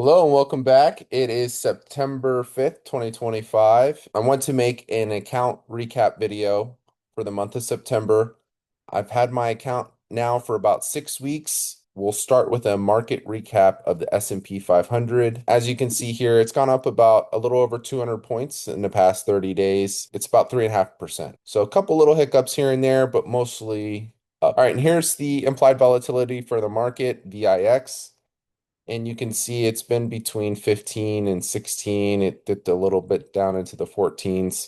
Hello and welcome back. It is September 5th, 2025. I want to make an account recap video for the month of September. I've had my account now for about 6 weeks. We'll start with a market recap of the S&P 500. As you can see here, it's gone up about a little over 200 points in the past 30 days. It's about 3.5%. So a couple little hiccups here and there, but mostly up. All right, and here's the implied volatility for the market, VIX. And you can see it's been between 15 and 16. It dipped a little bit down into the 14s,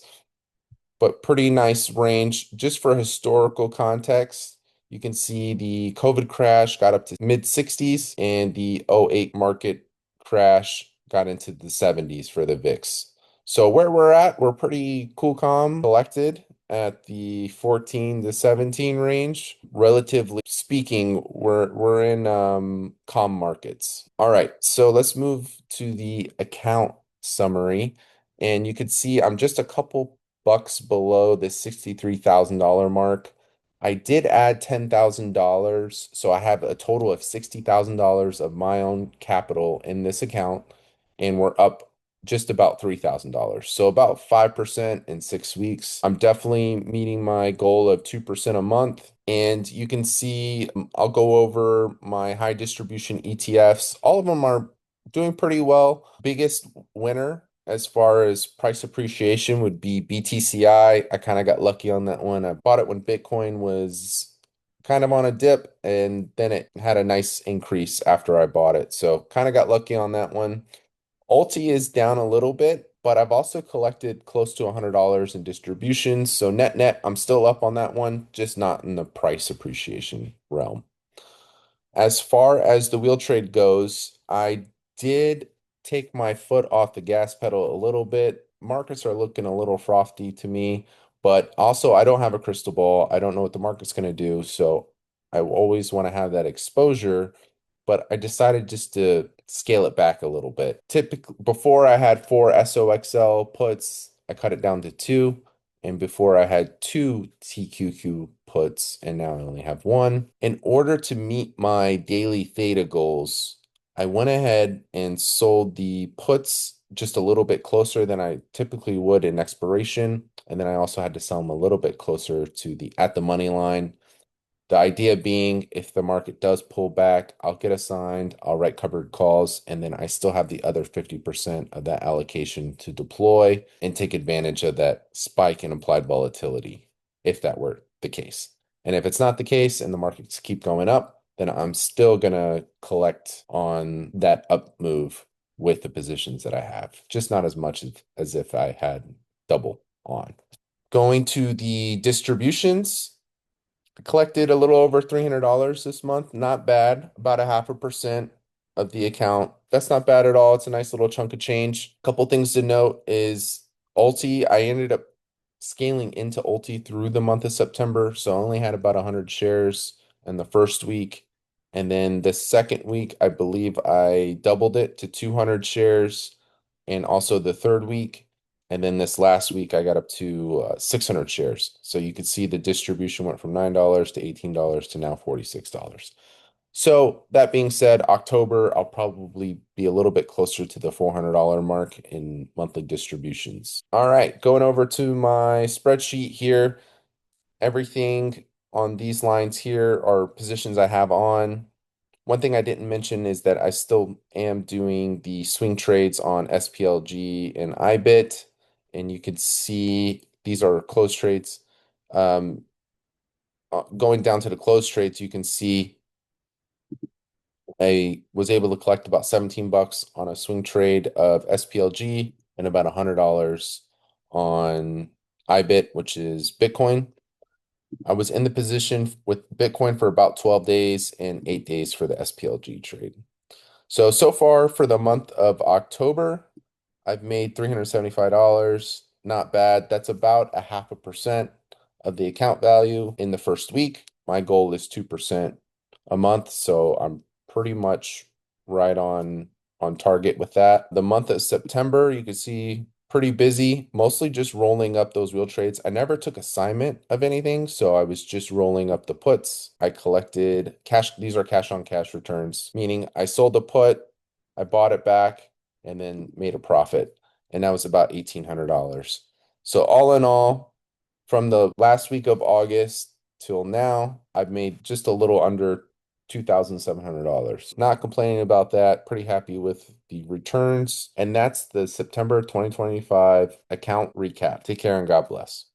but pretty nice range. Just for historical context, you can see the COVID crash got up to mid 60s and the '08 market crash got into the 70s for the VIX. So where we're at, we're pretty cool, calm, collected at the 14 to 17 range. Relatively speaking, we're in calm markets. All right, so let's move to the account summary. And you could see I'm just a couple bucks below the $63,000 mark. I did add $10,000, so I have a total of $60,000 of my own capital in this account, and we're up just about $3,000. So about 5% in 6 weeks. I'm definitely meeting my goal of 2% a month. And you can see I'll go over my high distribution ETFs. All of them are doing pretty well. Biggest winner as far as price appreciation would be BTCI. I kind of got lucky on that one. I bought it when Bitcoin was kind of on a dip, and then it had a nice increase after I bought it. So kind of got lucky on that one. Alti is down a little bit, but I've also collected close to $100 in distributions. So net net, I'm still up on that one, just not in the price appreciation realm. As far as the wheel trade goes, I did take my foot off the gas pedal a little bit. Markets are looking a little frothy to me, but also I don't have a crystal ball. I don't know what the market's going to do. So I always want to have that exposure, but I decided just to scale it back a little bit. Typically, before I had four SOXL puts, I cut it down to two. And before I had two TQQ puts, and now I only have one. In order to meet my daily theta goals, I went ahead and sold the puts just a little bit closer than I typically would in expiration. And then I also had to sell them a little bit closer to the at the money line. The idea being, if the market does pull back, I'll get assigned, I'll write covered calls, and then I still have the other 50% of that allocation to deploy and take advantage of that spike in implied volatility, if that were the case. And if it's not the case and the markets keep going up, then I'm still gonna collect on that up move with the positions that I have, just not as much as if I had double on. Going to the distributions. Collected a little over $300 this month. Not bad. About a 0.5% of the account. That's not bad at all. It's a nice little chunk of change. Couple things to note is Ulti. I ended up scaling into Ulti through the month of September. So I only had about 100 shares in the first week. And then the second week, I believe I doubled it to 200 shares. And also the third week. And then this last week, I got up to 600 shares. So you could see the distribution went from $9 to $18 to now $46. So that being said, October, I'll probably be a little bit closer to the $400 mark in monthly distributions. All right, going over to my spreadsheet here. Everything on these lines here are positions I have on. One thing I didn't mention is that I still am doing the swing trades on SPLG and IBIT, and you can see these are closed trades. Going down to the closed trades, you can see I was able to collect about 17 bucks on a swing trade of SPLG and about $100 on IBIT, which is Bitcoin. I was in the position with Bitcoin for about 12 days and 8 days for the SPLG trade. So far for the month of October, I've made $375. Not bad. That's about a 0.5% of the account value in the first week. My goal is 2% a month, so I'm pretty much right on target with that. The month of September, you can see pretty busy, mostly just rolling up those wheel trades. I never took assignment of anything, so I was just rolling up the puts. I collected cash. These are cash on cash returns, meaning I sold a put, I bought it back and then made a profit. And that was about $1,800. So all in all, from the last week of August till now, I've made just a little under $2,700. Not complaining about that. Pretty happy with the returns. And that's the September 2025 account recap. Take care and God bless.